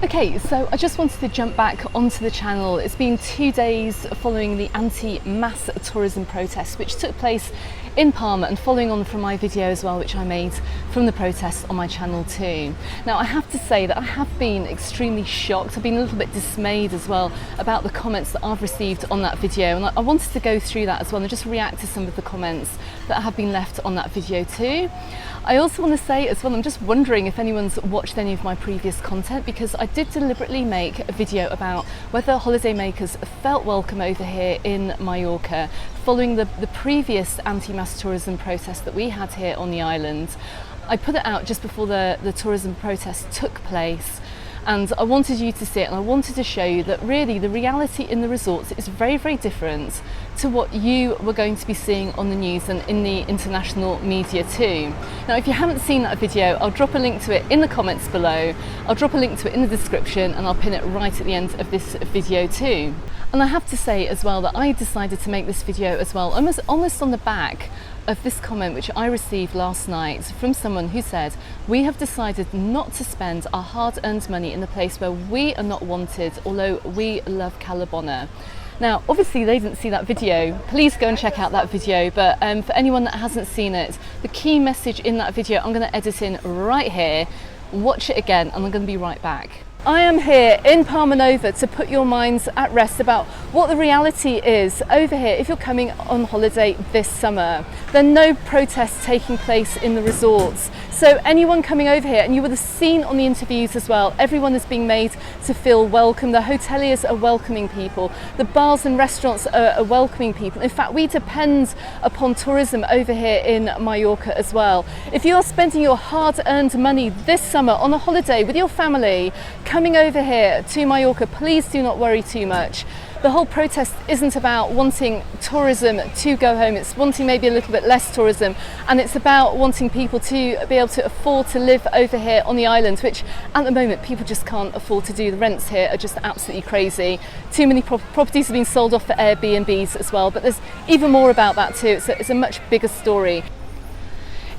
Okay, so I just wanted to jump back onto the channel. It's been 2 days following the anti-mass tourism protest which took place in Palma, and following on from my video as well, which I made from the protests on my channel too. Now I have to say that I have been extremely shocked. I've been a little bit dismayed as well about the comments that I've received on that video, and I wanted to go through that as well and just react to some of the comments that have been left on that video too. I also want to say as well, I'm just wondering if anyone's watched any of my previous content, because I did deliberately make a video about whether holidaymakers felt welcome over here in Mallorca following the previous anti-mass tourism protest that we had here on the island. I put it out just before the tourism protest took place, and I wanted you to see it, and I wanted to show you that really the reality in the resorts is very, very different to what you were going to be seeing on the news and in the international media too. Now if you haven't seen that video, I'll drop a link to it in the comments below, I'll drop a link to it in the description, and I'll pin it right at the end of this video too. And I have to say as well that I decided to make this video as well almost on the back of this comment which I received last night from someone who said, we have decided not to spend our hard-earned money in a place where we are not wanted, although we love Calabona. Now obviously they didn't see that video, please go and check out that video, but for anyone that hasn't seen it, the key message in that video I'm going to edit in right here, watch it again, and I'm going to be right back. I am here in Palma Nova to put your minds at rest about what the reality is over here if you're coming on holiday this summer. There are no protests taking place in the resorts. So anyone coming over here, and you would have seen on the interviews as well, everyone is being made to feel welcome. The hoteliers are welcoming people. The bars and restaurants are welcoming people. In fact, we depend upon tourism over here in Mallorca as well. If you are spending your hard-earned money this summer on a holiday with your family, coming over here to Mallorca, please do not worry too much. The whole protest isn't about wanting tourism to go home, it's wanting maybe a little bit less tourism, and it's about wanting people to be able to afford to live over here on the island, which at the moment people just can't afford to do. The rents here are just absolutely crazy. Too many properties have been sold off for Airbnbs as well, but there's even more about that too. It's a much bigger story.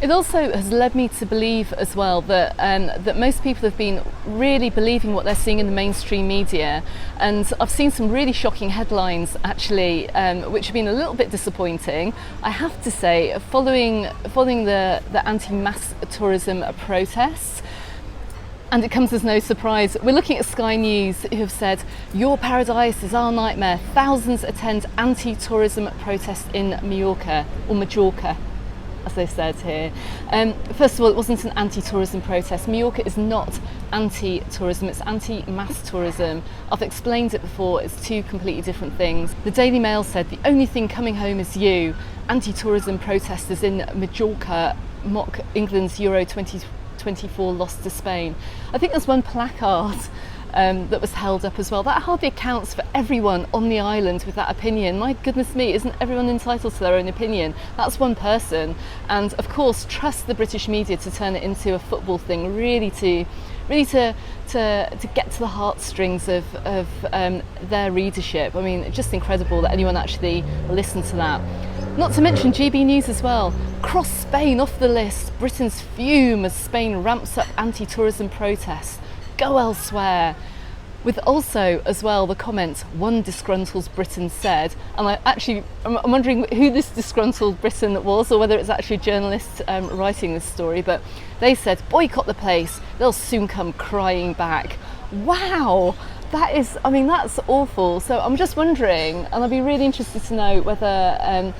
It also has led me to believe as well that that most people have been really believing what they're seeing in the mainstream media, and I've seen some really shocking headlines actually, which have been a little bit disappointing, I have to say, following the anti-mass tourism protests. And it comes as no surprise. We're looking at Sky News, who have said, your paradise is our nightmare. Thousands attend anti-tourism protest in Mallorca, or Majorca, as they said here. First of all, it wasn't an anti-tourism protest. Mallorca is not anti-tourism, it's anti-mass tourism. I've explained it before, it's two completely different things. The Daily Mail said, the only thing coming home is you. Anti-tourism protesters in Majorca mock England's Euro 2024 loss to Spain. I think there's one placard that was held up as well. That hardly accounts for everyone on the island with that opinion. My goodness me, isn't everyone entitled to their own opinion? That's one person. And of course, trust the British media to turn it into a football thing, really to get to the heartstrings of their readership. I mean, it's just incredible that anyone actually listened to that. Not to mention GB News as well. Cross Spain off the list. Britons fume as Spain ramps up anti-tourism protests. Go elsewhere. With also as well the comment, one disgruntled Briton said, and I'm wondering who this disgruntled Briton was, or whether it's actually a journalist writing this story, but they said, boycott the place, they'll soon come crying back. Wow, that is, I mean, that's awful. So I'm just wondering, and I'd be really interested to know whether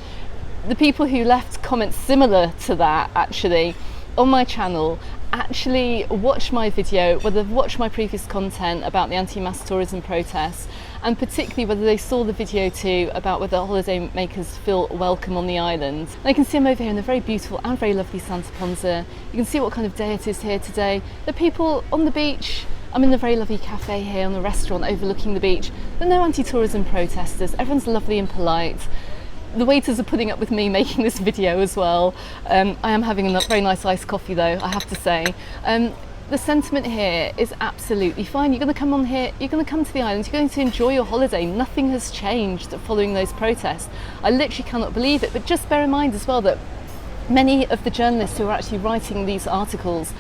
the people who left comments similar to that actually on my channel actually watch my video, whether they've watched my previous content about the anti-mass tourism protests, and particularly whether they saw the video too about whether holidaymakers feel welcome on the island. And you can see I'm over here in the very beautiful and very lovely Santa Ponsa. You can see what kind of day it is here today. The people on the beach. I'm in the very lovely cafe here on the restaurant overlooking the beach. There are no anti-tourism protesters, everyone's lovely and polite. The waiters are putting up with me making this video as well. I am having a very nice iced coffee though, I have to say. The sentiment here is absolutely fine. You're going to come on here, you're going to come to the island, you're going to enjoy your holiday. Nothing has changed following those protests. I literally cannot believe it, but just bear in mind as well that many of the journalists who are actually writing these articles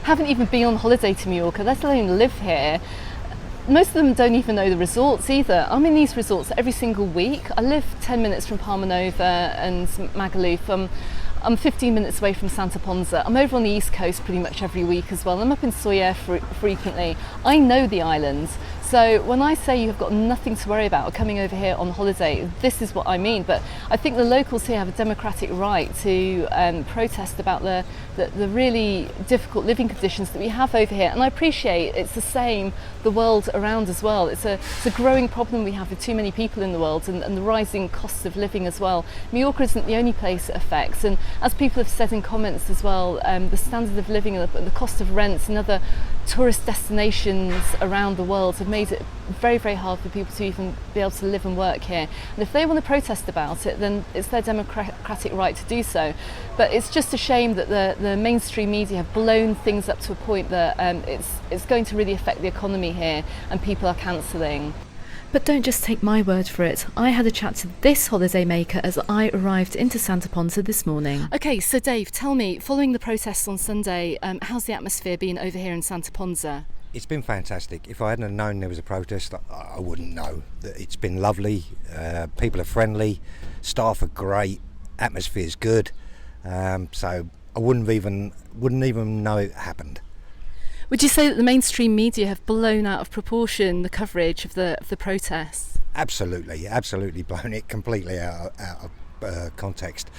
haven't even been on holiday to Mallorca, let alone live here. most of them don't even know the resorts either. I'm in these resorts every single week. I live 10 minutes from Palma and Magaluf. I'm 15 minutes away from Santa Ponsa. I'm over on the east coast pretty much every week as well. I'm up in Soyer frequently. I know the islands. So when I say you've got nothing to worry about coming over here on holiday, this is what I mean. But I think the locals here have a democratic right to protest about the really difficult living conditions that we have over here. And I appreciate it's the same the world around as well. It's a growing problem we have with too many people in the world, and the rising costs of living as well. Mallorca isn't the only place it affects. And as people have said in comments as well, the standard of living and the cost of rents and other tourist destinations around the world have made it very, very hard for people to even be able to live and work here. And if they want to protest about it, then it's their democratic right to do so. But it's just a shame that the mainstream media have blown things up to a point that it's going to really affect the economy here, and people are cancelling. But don't just take my word for it. I had a chat to this holidaymaker as I arrived into Santa Ponsa this morning. Okay, so Dave, tell me, following the protests on Sunday, how's the atmosphere been over here in Santa Ponsa? It's been fantastic. If I hadn't have known there was a protest, I wouldn't know. It's been lovely. People are friendly, staff are great, atmosphere's good. So I wouldn't even know it happened. Would you say that the mainstream media have blown out of proportion the coverage of the protests? Absolutely blown it completely out of context.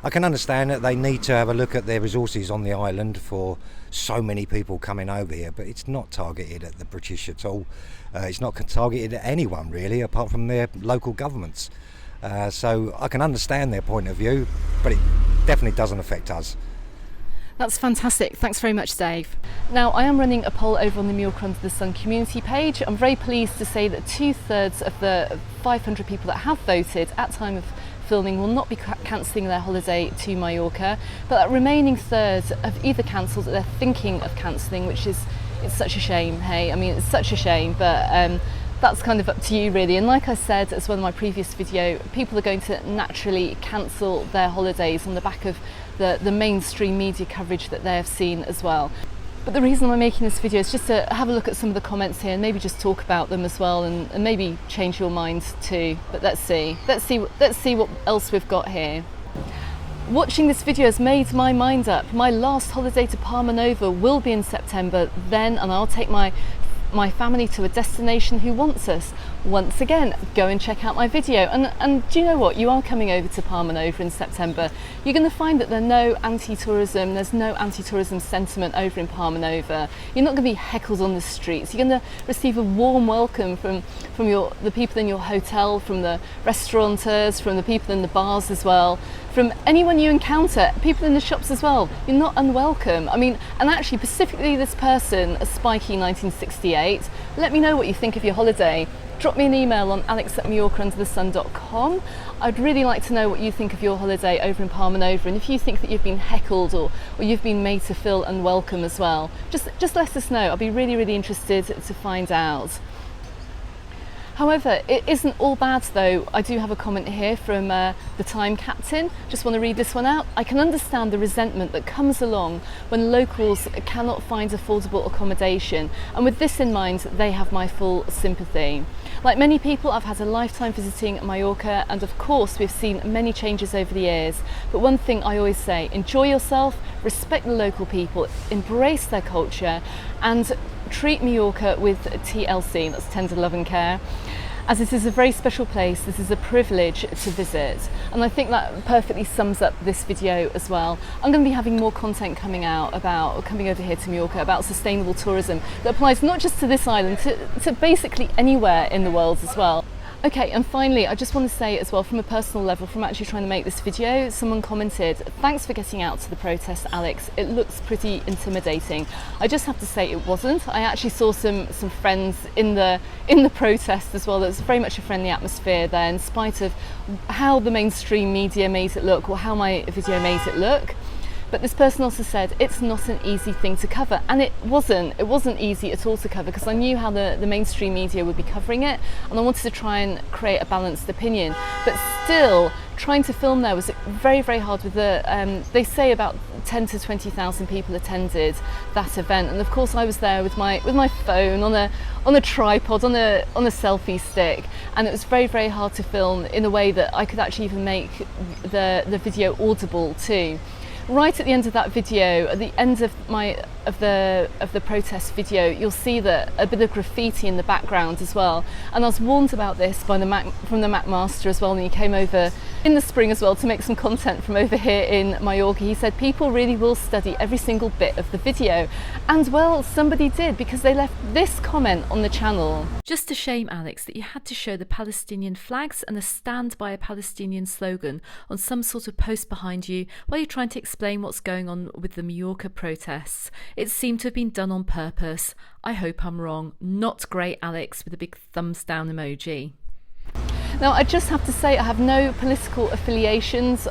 I can understand that they need to have a look at their resources on the island for so many people coming over here, but it's not targeted at the British at all. It's not targeted at anyone really, apart from their local governments. So I can understand their point of view, but it definitely doesn't affect us. That's fantastic. Thanks very much, Dave. Now, I am running a poll over on the Mallorca Under the Sun community page. I'm very pleased to say that 2/3 of the 500 people that have voted at time of filming will not be cancelling their holiday to Mallorca, but that remaining third have either cancelled or they're thinking of cancelling, which is, it's such a shame. Hey, I mean, it's such a shame, but that's kind of up to you really. And like I said as well in my previous video, people are going to naturally cancel their holidays on the back of the mainstream media coverage that they have seen as well. But the reason I'm making this video is just to have a look at some of the comments here and maybe just talk about them as well, and maybe change your mind too. But let's see what else we've got here. Watching this video has made my mind up. My last holiday to Palma will be in September then, and I'll take my family to a destination who wants us. Once again, go and check out my video. And do you know what? You are coming over to Palma in September. You're going to find that there's no anti-tourism sentiment over in Palma. You're not going to be heckled on the streets. You're going to receive a warm welcome from the people in your hotel, from the restaurateurs, from the people in the bars as well, from anyone you encounter, people in the shops as well. You're not unwelcome. I mean, and actually specifically this person, a spiky 1968, let me know what you think of your holiday. Drop me an email on alex@mallorcaunderthesun.com. I'd really like to know what you think of your holiday over in Palma, and if you think that you've been heckled or you've been made to feel unwelcome as well. Just let us know. I'll be really, really interested to find out. However, it isn't all bad though. I do have a comment here from the Time Captain. Just want to read this one out. I can understand the resentment that comes along when locals cannot find affordable accommodation, and with this in mind, they have my full sympathy. Like many people, I've had a lifetime visiting Mallorca, and of course we've seen many changes over the years. But one thing I always say, enjoy yourself, respect the local people, embrace their culture, and treat Mallorca with TLC, that's tender love and care. As this is a very special place, this is a privilege to visit. And I think that perfectly sums up this video as well. I'm going to be having more content coming out about coming over here to Mallorca, about sustainable tourism that applies not just to this island, to basically anywhere in the world as well. Okay, and finally, I just want to say as well, from a personal level, from actually trying to make this video, someone commented, "Thanks for getting out to the protest, Alex. It looks pretty intimidating." I just have to say it wasn't. I actually saw some friends in the protest as well. There's very much a friendly atmosphere there, in spite of how the mainstream media made it look, or how my video made it look. But this person also said it's not an easy thing to cover, and it wasn't easy at all to cover, because I knew how the mainstream media would be covering it, and I wanted to try and create a balanced opinion. But still, trying to film there was very, very hard with the, they say about 10 to 20,000 people attended that event, and of course I was there with my phone on a tripod, on a selfie stick, and it was very, very hard to film in a way that I could actually even make the video audible too. Right at the end of that video, at the end of the protest video, you'll see that a bit of graffiti in the background as well. And I was warned about this by from the Mac Master as well, and he came over in the spring as well to make some content from over here in Mallorca. He said people really will study every single bit of the video, and well, somebody did, because they left this comment on the channel. Just a shame, Alex, that you had to show the Palestinian flags and a stand by a Palestinian slogan on some sort of post behind you while you're trying to explain what's going on with the Mallorca protests. It seemed to have been done on purpose. I hope I'm wrong. Not great, Alex, with a big thumbs down emoji. Now, I just have to say, I have no political affiliations.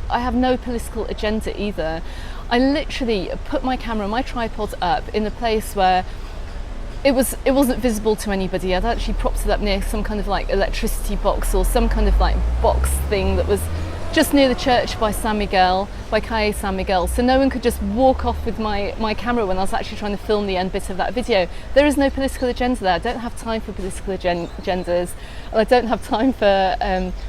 I have no political agenda either. I literally put my camera, my tripod up in a place where it wasn't visible to anybody. I'd actually propped it up near some kind of like electricity box or some kind of like box thing that was just near the church by San Miguel, by Calle San Miguel, so no one could just walk off with my camera when I was actually trying to film the end bit of that video. There is no political agenda there. I don't have time for political agendas, and I don't have time for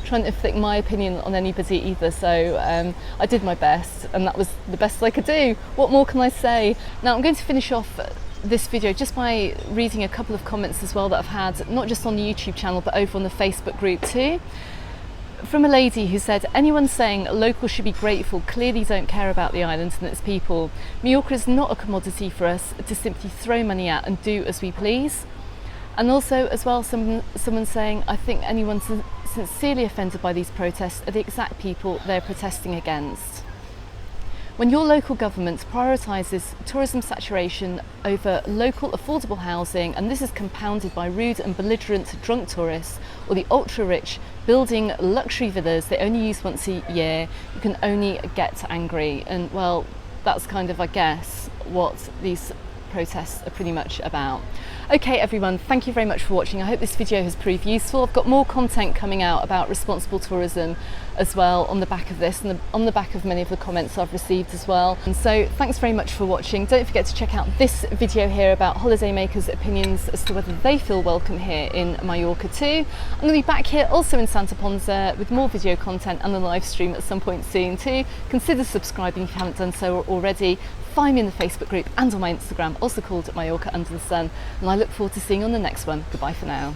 trying to inflict my opinion on anybody either, so I did my best, and that was the best I could do. What more can I say? Now I'm going to finish off this video just by reading a couple of comments as well that I've had, not just on the YouTube channel but over on the Facebook group too. From a lady who said, anyone saying locals should be grateful clearly don't care about the island and its people. Mallorca is not a commodity for us to simply throw money at and do as we please. And also as well, someone saying, I think anyone sincerely offended by these protests are the exact people they're protesting against. When your local government prioritises tourism saturation over local affordable housing, and this is compounded by rude and belligerent drunk tourists or the ultra-rich building luxury villas they only use once a year, you can only get angry. And well, that's kind of, I guess, what these protests are pretty much about. Okay everyone, thank you very much for watching. I hope this video has proved useful. I've got more content coming out about responsible tourism as well on the back of this and on the back of many of the comments I've received as well. And so thanks very much for watching. Don't forget to check out this video here about holidaymakers' opinions as to whether they feel welcome here in Mallorca too. I'm going to be back here also in Santa Ponsa with more video content and a live stream at some point soon too. Consider subscribing if you haven't done so already. Find me in the Facebook group and on my Instagram, also called Mallorca Under the Sun, and I look forward to seeing you on the next one. Goodbye for now.